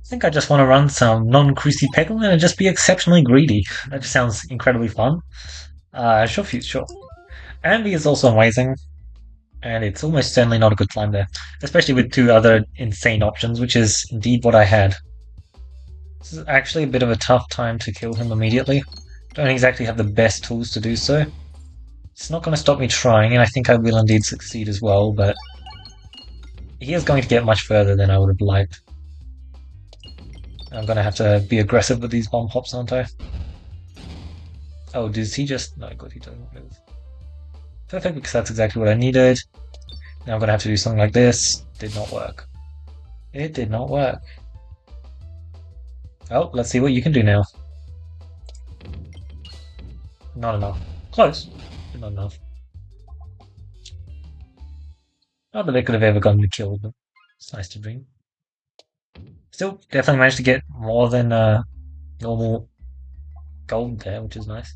think I just want to run some non-Chrissy Peglin and just be exceptionally greedy. That just sounds incredibly fun. Sure, sure. Andy is also amazing, and it's almost certainly not a good climb there, especially with two other insane options, which is indeed what I had. This is actually a bit of a tough time to kill him immediately. Don't exactly have the best tools to do so. It's not going to stop me trying, and I think I will indeed succeed as well, but he is going to get much further than I would have liked. I'm going to have to be aggressive with these bomb pops, aren't I? Oh, does he just... No, good, he doesn't move. Perfect, because that's exactly what I needed. Now I'm going to have to do something like this. Did not work. It did not work. Oh, let's see what you can do now. Not enough. Close, but not enough. Not that I could have ever gotten the kill, but it's nice to dream. Still, definitely managed to get more than normal gold there, which is nice.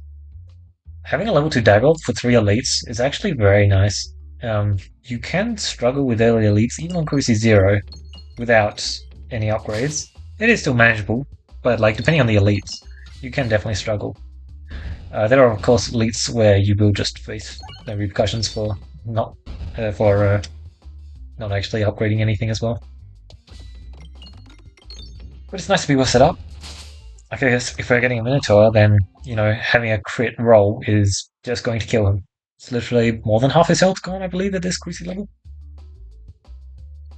Having a level 2 dagger for 3 elites is actually very nice. You can struggle with early elites, even on Cruci 0, without any upgrades. It is still manageable, but like depending on the elites, you can definitely struggle. There are of course elites where you will just face the repercussions for not not actually upgrading anything as well. But it's nice to be well set up. I guess if we're getting a Minotaur, then, you know, having a crit roll is just going to kill him. It's literally more than half his health gone, I believe, at this Cruci level.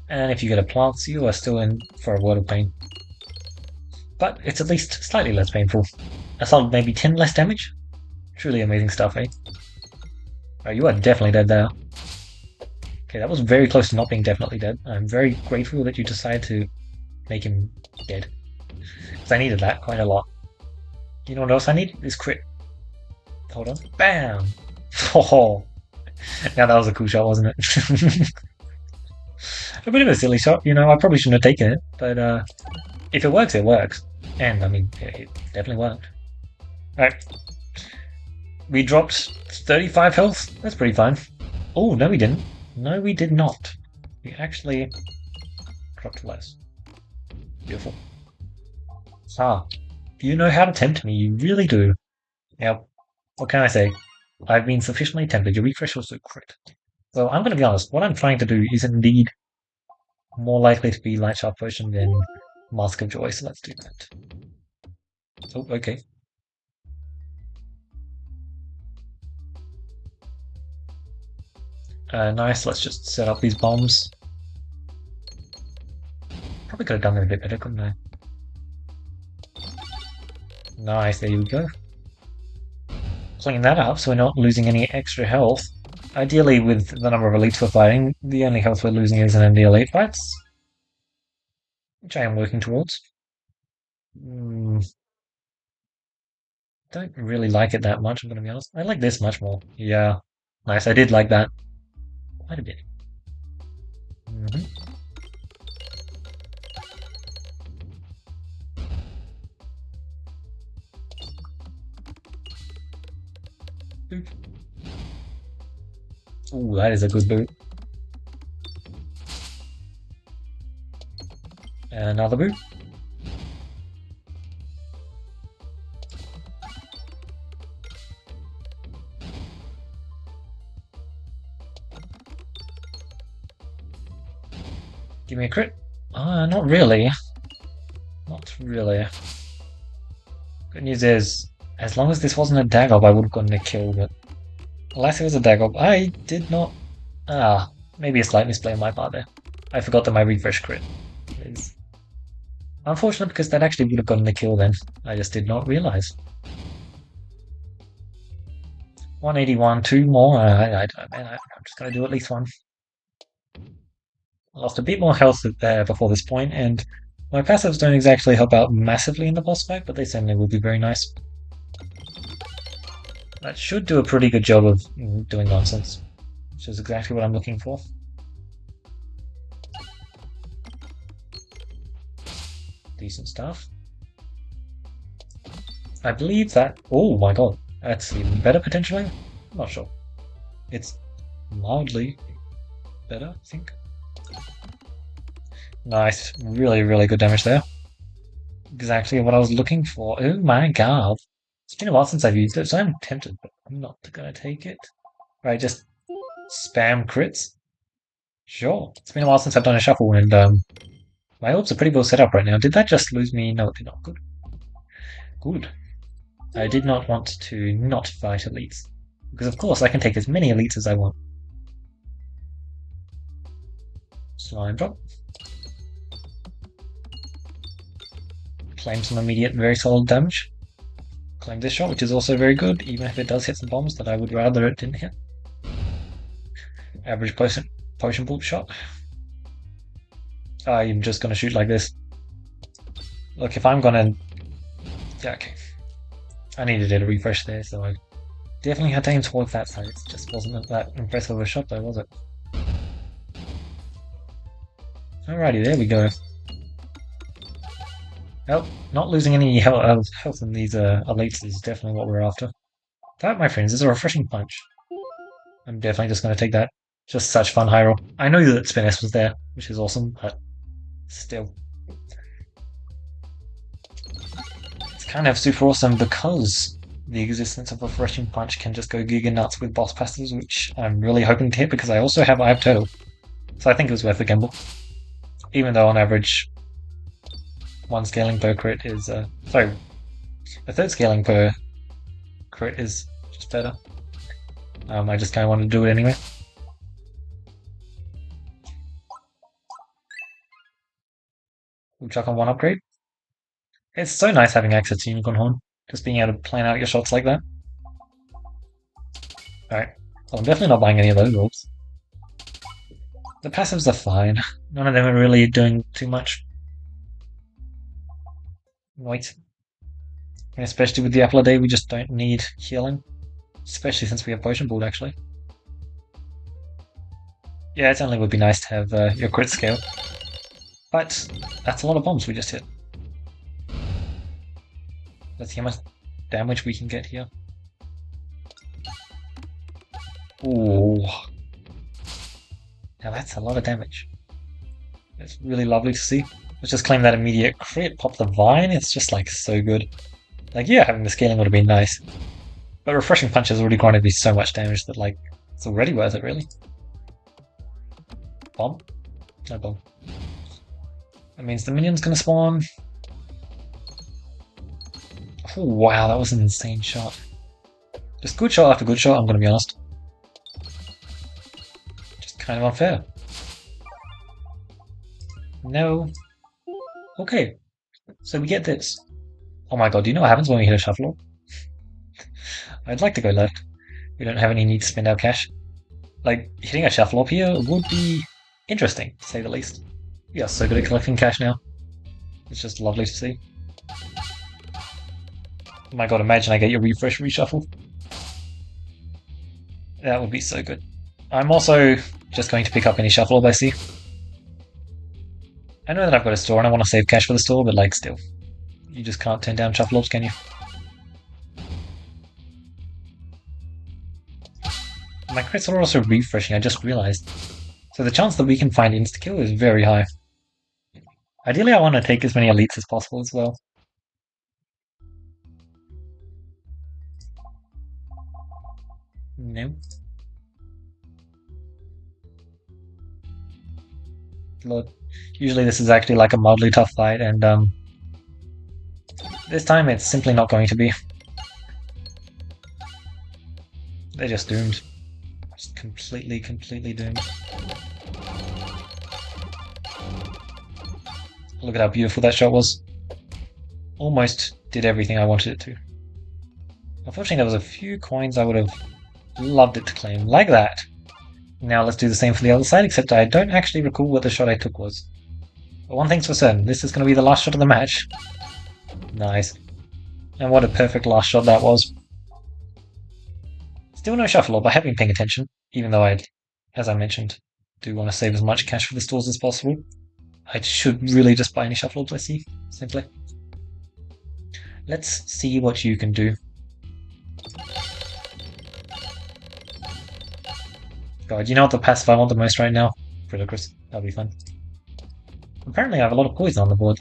And if you get a Plants, you are still in for a world of pain. But it's at least slightly less painful. A solid maybe 10 less damage? Truly amazing stuff, eh? Oh, you are definitely dead there. Okay, that was very close to not being definitely dead. I'm very grateful that you decided to make him dead. Because I needed that quite a lot. You know what else I need? This crit. Hold on. Bam! Oh, now that was a cool shot, wasn't it? A bit of a silly shot, you know, I probably shouldn't have taken it, but if it works, it works. And, I mean, it definitely worked. Alright. We dropped 35 health. That's pretty fine. Oh, no we didn't. No, we did not. We actually dropped less. Beautiful. Ah, you know how to tempt me, you really do. Now, what can I say? I've been sufficiently tempted. Your refresh was a crit. So I'm going to be honest, what I'm trying to do is indeed more likely to be Light Sharp Potion than Mask of Joy, so let's do that. Oh, okay. Nice, let's just set up these bombs. Probably could have done it a bit better, couldn't I? Nice, there you go. Clean that up so we're not losing any extra health. Ideally, with the number of elites we're fighting, the only health we're losing is in the elite fights. Which I am working towards. Don't really like it that much, I'm gonna be honest. I like this much more. Yeah. Nice, I did like that. Quite a bit. Mm-hmm. Boop. Ooh, that is a good boot. Another boot. Give me a crit. Not really. Not really. Good news is, as long as this wasn't a Dagob, I would have gotten a kill, but unless it was a Dagob, I did not... maybe a slight misplay on my part there. I forgot that my refresh crit is unfortunate because that actually would have gotten the kill then. I just did not realize. 181, two more. Man, I'm just going to do at least one. I lost a bit more health there before this point, and my passives don't exactly help out massively in the boss fight, but they certainly will be very nice. That should do a pretty good job of doing nonsense, which is exactly what I'm looking for. Decent stuff. I believe that... Oh my god, that's even better potentially? I'm not sure. It's mildly better, I think. Nice, really, really good damage there. Exactly what I was looking for. Oh my god. It's been a while since I've used it, so I'm tempted, but I'm not gonna take it. Right, just spam crits. Sure. It's been a while since I've done a shuffle, and my orbs are pretty well set up right now. Did that just lose me? No, it did not. Good. Good. I did not want to not fight elites. Because of course I can take as many elites as I want. Slime drop. Claim some immediate very solid damage. Claim this shot, which is also very good, even if it does hit some bombs that I would rather it didn't hit. Average potion bulb shot. I'm just gonna shoot like this. Look, if I'm gonna... Yeah, okay. I needed a refresh there, so I definitely had to aim towards that side. It just wasn't that impressive of a shot though, was it? Alrighty, there we go. Oh, not losing any health in these elites is definitely what we're after. That, my friends, is a refreshing punch. I'm definitely just going to take that. Just such fun high roll. I know that Spiness was there, which is awesome, but still. It's kind of super awesome because the existence of Refreshing Punch can just go giga nuts with boss passes, which I'm really hoping to hit because I also have Eye of Turtle. So I think it was worth the gamble. Even though on average, one scaling per crit is, sorry, a third scaling per crit is just better. I just kind of wanted to do it anyway. We'll chuck on one upgrade. It's so nice having access to Unicorn Horn. Just being able to plan out your shots like that. Alright. Well, I'm definitely not buying any of those orbs. The passives are fine. None of them are really doing too much. Wait. And especially with the Apple a Day, we just don't need healing. Especially since we have Potion Board, actually. Yeah, it certainly would be nice to have your crit scale. But that's a lot of bombs we just hit. Let's see how much damage we can get here. Ooh. Now that's a lot of damage. It's really lovely to see. Let's just claim that immediate crit, pop the vine, it's just like so good. Like yeah, having the scaling would have been nice. But Refreshing Punch has already granted me so much damage that like, it's already worth it really. Bomb? No bomb. That means the minion's gonna spawn. Oh wow, that was an insane shot. Just good shot after good shot, I'm gonna be honest. Just kind of unfair. No. Okay. So we get this. Oh my god, do you know what happens when we hit a shuffle? I'd like to go left. We don't have any need to spend our cash. Like, hitting a shuffle up here would be interesting, to say the least. We are so good at collecting cash now. It's just lovely to see. Oh my god, imagine I get your refresh reshuffle. That would be so good. I'm also just going to pick up any shuffle orb I see. I know that I've got a store and I want to save cash for the store, but like still. You just can't turn down shuffle orbs, can you? My crits are also refreshing, I just realized. So the chance that we can find insta-kill is very high. Ideally I want to take as many elites as possible as well. No. Look, usually this is actually like a mildly tough fight, and this time it's simply not going to be. They're just doomed. Just completely doomed. Look at how beautiful that shot was. Almost did everything I wanted it to. Unfortunately, there was a few coins I would have loved it to claim, like that. Now let's do the same for the other side, except I don't actually recall what the shot I took was. But one thing's for certain, this is going to be the last shot of the match. Nice. And what a perfect last shot that was. Still no shuffle orb, I have been paying attention, even though I, as I mentioned, do want to save as much cash for the stores as possible. I should really just buy any shuffle orbs I see, simply. Let's see what you can do. God, you know what the passive I want the most right now? Critikris. That'll be fun. Apparently I have a lot of poison on the board.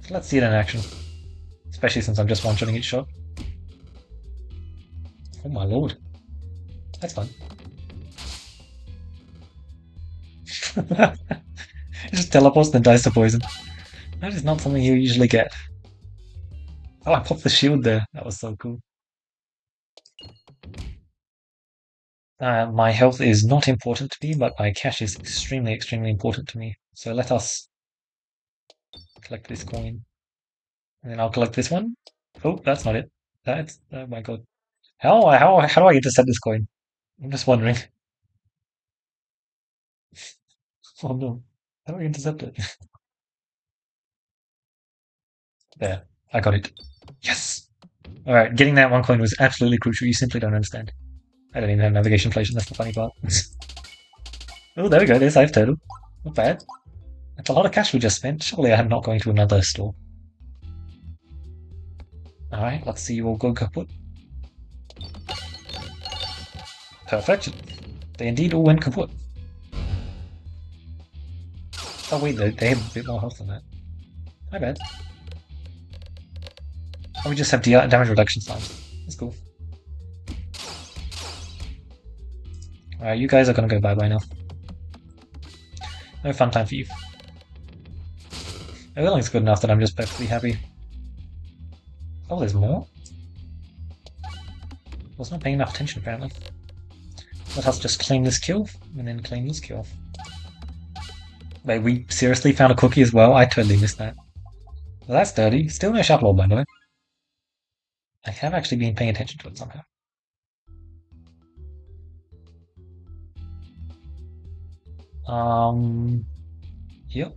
So let's see it in action. Especially since I'm just one-shotting each shot. Oh my lord. That's fun. It just teleports then dies to poison. That is not something you usually get. Oh, I popped the shield there. That was so cool. My health is not important to me, but my cash is extremely, extremely important to me. So let us collect this coin. And then I'll collect this one. Oh, that's not it. That's, oh my god. How do I intercept this coin? I'm just wondering. Oh no. How do I intercept it? There. I got it. Yes! Alright, getting that one coin was absolutely crucial. You simply don't understand. I don't even have navigation inflation, that's the funny part. Oh, there we go, there's Life Turtle. Not bad. That's a lot of cash we just spent. Surely I'm not going to another store. Alright, let's see you all go kaput. Perfect. They indeed all went kaput. Oh wait, they have a bit more health than that. My bad. Oh, we just have damage reduction signs. That's cool. Alright, you guys are gonna go bye-bye now. No fun time for you. Everything's good enough that I'm just perfectly happy. Oh, there's more? I was not paying enough attention, apparently. Let us just claim this kill, and then claim this kill. Wait, we seriously found a cookie as well? I totally missed that. Well, that's dirty. Still no shuffle, by the way. I have actually been paying attention to it somehow. Yep.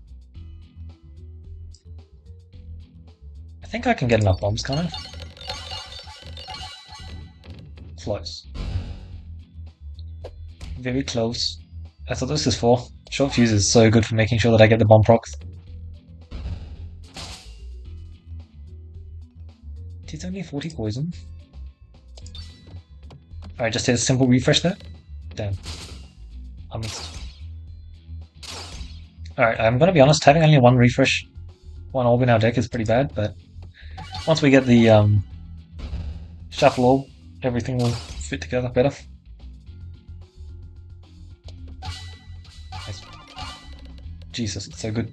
I think I can get enough bombs, can't I? Close. Very close. That's what this is for. Short fuse is so good for making sure that I get the bomb procs. It is only 40 poison. Alright, just hit a simple refresh there. Damn. I missed. Alright, I'm gonna be honest, having only one refresh, one orb in our deck is pretty bad, but once we get the shuffle orb, everything will fit together better. Nice. Jesus, it's so good.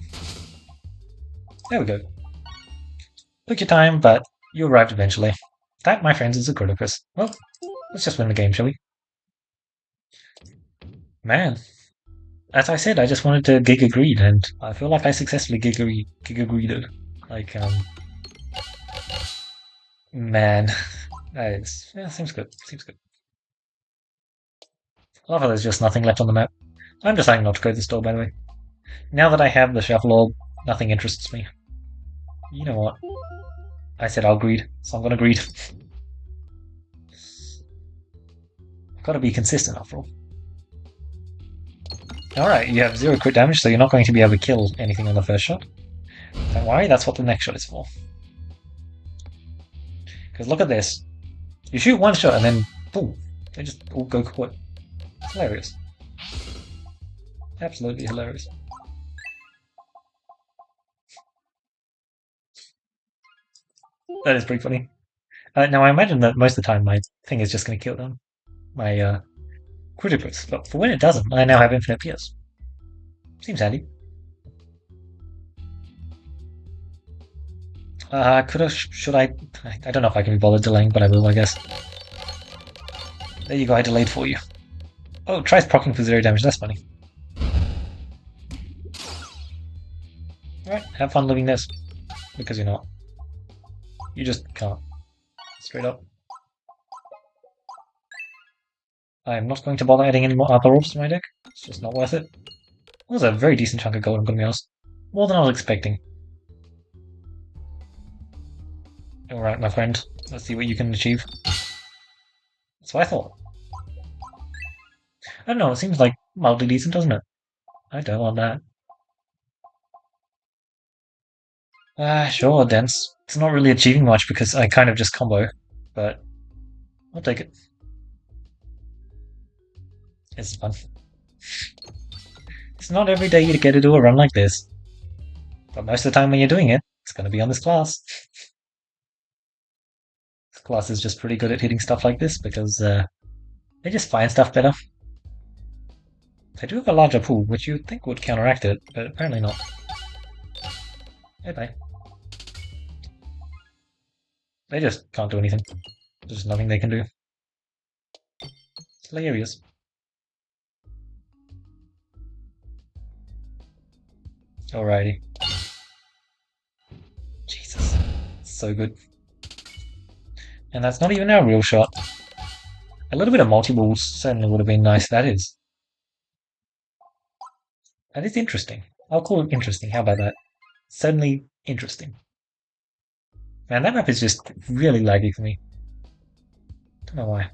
There we go. Took your time, but you arrived eventually. That, my friends, is a Critikris. Well, let's just win the game, shall we? Man, as I said, I just wanted to Giga Greed, and I feel like I successfully Giga Greeded. Like, man, that is, yeah, seems good, seems good. I love how there's just nothing left on the map. I'm deciding not to go to the store, by the way. Now that I have the shuffle orb, nothing interests me. You know what? I said I'll greed, so I'm gonna greed. I've gotta be consistent after all. Alright, you have 0 crit damage, so you're not going to be able to kill anything on the first shot. Don't worry, that's what the next shot is for. Because look at this. You shoot one shot and then, boom, they just all go kaput. It's hilarious. Absolutely hilarious. That is pretty funny. Now I imagine that most of the time my thing is just going to kill them. My Critikris. But for when it doesn't, I now have infinite PS. Seems handy. Should I? I don't know if I can be bothered delaying, but I will, I guess. There you go, I delayed for you. Oh, tries proccing for 0 damage, that's funny. Alright, have fun living this. Because you're not. You just can't. Straight up. I am not going to bother adding any more other orbs to my deck. It's just not worth it. That was a very decent chunk of gold, I'm gonna be honest. More than I was expecting. Alright, my friend. Let's see what you can achieve. That's what I thought. I don't know, it seems like mildly decent, doesn't it? I don't want that. Sure, dense. It's not really achieving much because I kind of just combo, but I'll take it. It's fun. It's not every day you get to do a run like this. But most of the time when you're doing it, It's going to be on this class. This class is just pretty good at hitting stuff like this because they just find stuff better. They do have a larger pool, which you'd think would counteract it, but apparently not. Bye bye. They just can't do anything. There's nothing they can do. It's hilarious. Alrighty. Jesus. So good. And that's not even our real shot. A little bit of multi-balls certainly would have been nice, that is. That is interesting. I'll call it interesting, how about that? Certainly interesting. Man, that map is just really laggy for me. Don't know why.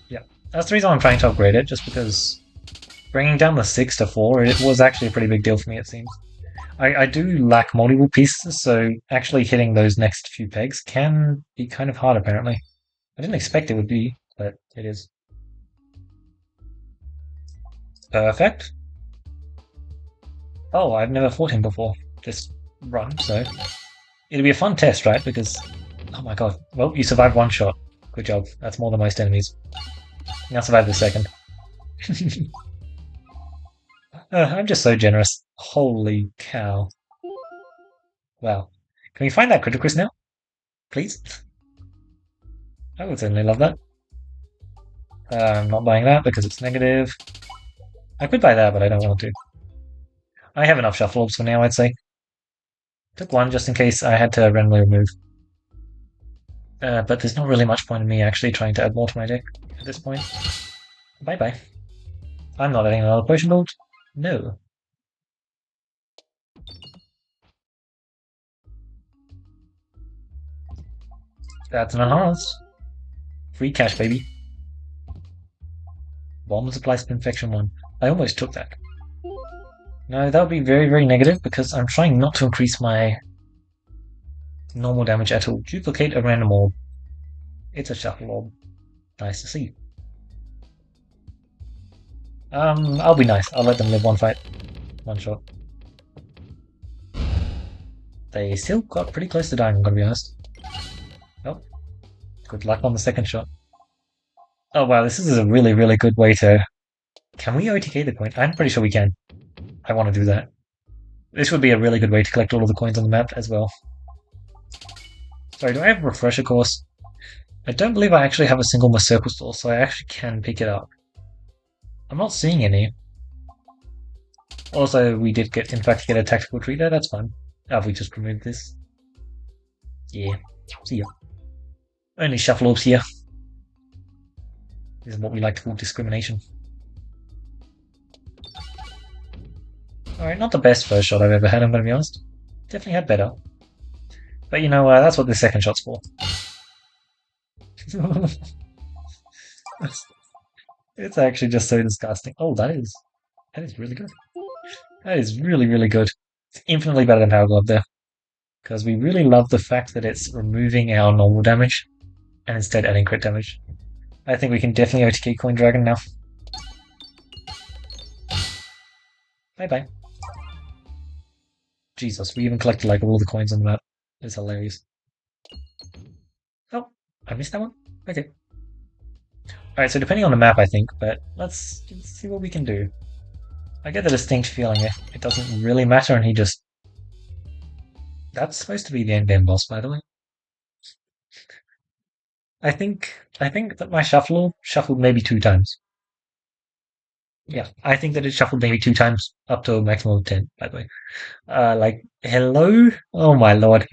Yeah, that's the reason I'm trying to upgrade it, just because bringing down the 6 to 4, it was actually a pretty big deal for me, it seems. I do lack multiple pieces, so actually hitting those next few pegs can be kind of hard, apparently. I didn't expect it would be, but it is. Perfect. Oh, I've never fought him before, this run, so... It'll be a fun test, right? Because... Oh my god. Well, you survived one shot. Good job. That's more than most enemies. Now survive the second. I'm just so generous. Holy cow. Wow. Can we find that Critikris now? Please? I would certainly love that. I'm not buying that because it's negative. I could buy that, but I don't want to. I have enough shuffle orbs for now, I'd say. Took one just in case I had to randomly remove. But there's not really much point in me actually trying to add more to my deck at this point. Bye-bye. I'm not adding another potion build. No. That's an enhanced. Free cash, baby. Bomb supply infection 1. I almost took that. No, that would be very, very negative because I'm trying not to increase my normal damage at all. Duplicate a random orb. It's a shuffle orb. Nice to see. I'll be nice. I'll let them live one fight. One shot. They still got pretty close to dying, I'm gonna be honest. Oh. Good luck on the second shot. Oh wow, this is a really, really good way to... Can we OTK the coin? I'm pretty sure we can. I want to do that. This would be a really good way to collect all of the coins on the map as well. Sorry, do I have a refresher course? I don't believe I actually have a single more circle store, so I actually can pick it up. I'm not seeing any. Also, we did in fact get a tactical tree there, that's fine. Have we just removed this? Yeah, see ya. Only shuffle orbs here. This is what we like to call discrimination. Alright, not the best first shot I've ever had, I'm gonna be honest. Definitely had better. But you know, that's what the second shot's for. It's actually just so disgusting. Oh, that is really good. That is really, really good. It's infinitely better than Power Glove there. Because we really love the fact that it's removing our normal damage and instead adding crit damage. I think we can definitely OTK Coin Dragon now. Bye-bye. Jesus, we even collected like all the coins on the map. It's hilarious. Oh, I missed that one? Okay. Alright, so depending on the map, I think, but let's see what we can do. I get the distinct feeling it doesn't really matter, and he just... That's supposed to be the end game boss, by the way. I think that my shuffle shuffled maybe 2 times. Yeah, I think that it shuffled maybe 2 times, up to a maximum of 10, by the way. Like, hello? Oh my lord.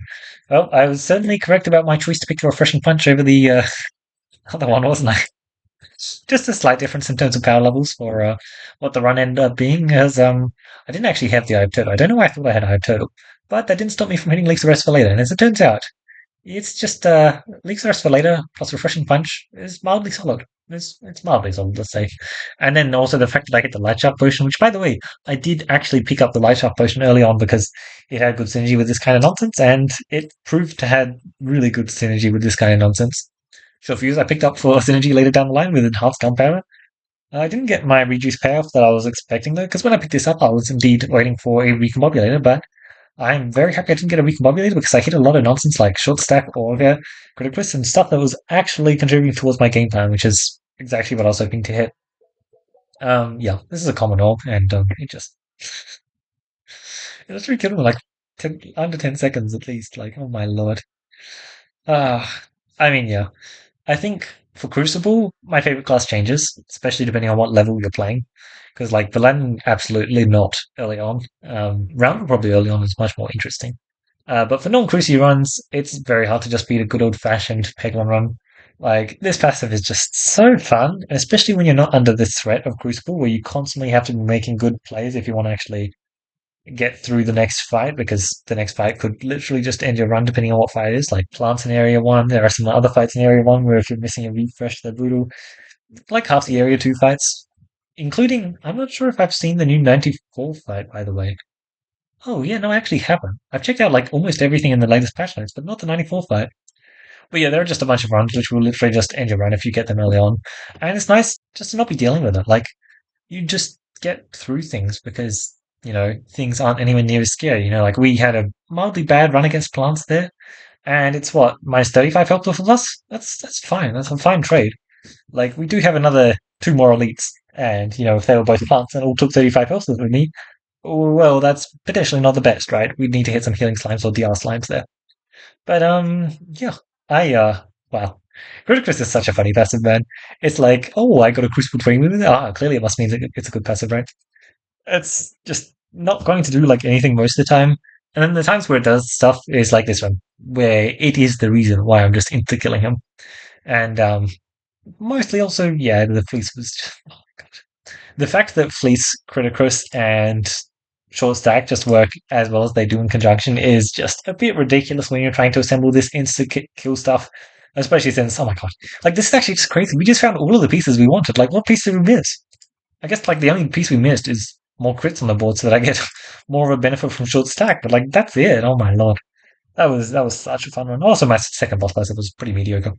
Well, I was certainly correct about my choice to pick the Refreshing Punch over the other one, wasn't I? Just a slight difference in terms of power levels for what the run ended up being, as I didn't actually have the Eye of Turtle. I don't know why I thought I had Eye of Turtle, but that didn't stop me from hitting Leaks of Rest for later, and as it turns out, it's just Leaks of Rest for later plus Refreshing Punch is mildly solid. It's mildly solid, let's say. And then also the fact that I get the Light Sharp Potion, which by the way, I did actually pick up the Light Sharp Potion early on because it had good synergy with this kind of nonsense, and it proved to have really good synergy with this kind of nonsense. Short fuse I picked up for synergy later down the line with enhanced gunpowder. I didn't get my reduced payoff that I was expecting though, because when I picked this up, I was indeed waiting for a recombobulator, but I'm very happy I didn't get a recombobulator because I hit a lot of nonsense like short stack or Critikris and stuff that was actually contributing towards my game plan, which is exactly what I was hoping to hit. Yeah, this is a common orb, and it literally killed me like under 10 seconds at least. Like, oh my lord. I mean, yeah. I think for Crucible, my favorite class changes, especially depending on what level you're playing. Because like Paladin, absolutely not early on. Round probably early on is much more interesting. But for non-Cruci runs, it's very hard to just beat a good old-fashioned Peglin run. Like this passive is just so fun, especially when you're not under the threat of Crucible, where you constantly have to be making good plays if you want to actually get through the next fight, because the next fight could literally just end your run depending on what fight it is. Like plants in area one, there are some other fights in area one where if you're missing a refresh, they're brutal. Like half the area two fights, including I'm not sure if I've seen the new 94 fight by the way. Oh yeah, no, I actually haven't. I've checked out like almost everything in the latest patch notes, but not the 94 fight. But yeah, there are just a bunch of runs which will literally just end your run if you get them early on. And it's nice just to not be dealing with it. Like you just get through things because things aren't anywhere near as scary. Like we had a mildly bad run against plants there, and it's what minus 35 helped off of us. That's fine. That's a fine trade. Like we do have another two more elites, and if they were both plants and all took 35 health with me, well, that's potentially not the best, right? We'd need to hit some healing slimes or DR slimes there. But yeah, I wow. Critikris is such a funny passive, man. It's like, oh, I got a Crucible 20 with it. Ah, clearly it must mean that it's a good passive, right? It's just not going to do like anything most of the time. And then the times where it does stuff is like this one, where it is the reason why I'm just into killing him. And mostly also, yeah, the fleece was just, oh my god. The fact that fleece, Criticus, and short stack just work as well as they do in conjunction is just a bit ridiculous when you're trying to assemble this insta kill stuff. Especially since, oh my god, like this is actually just crazy. We just found all of the pieces we wanted. Like, what piece did we miss? I guess like the only piece we missed is more crits on the board so that I get more of a benefit from short stack. But like that's it. Oh my lord, that was such a fun one. Also, my second boss class it was pretty mediocre.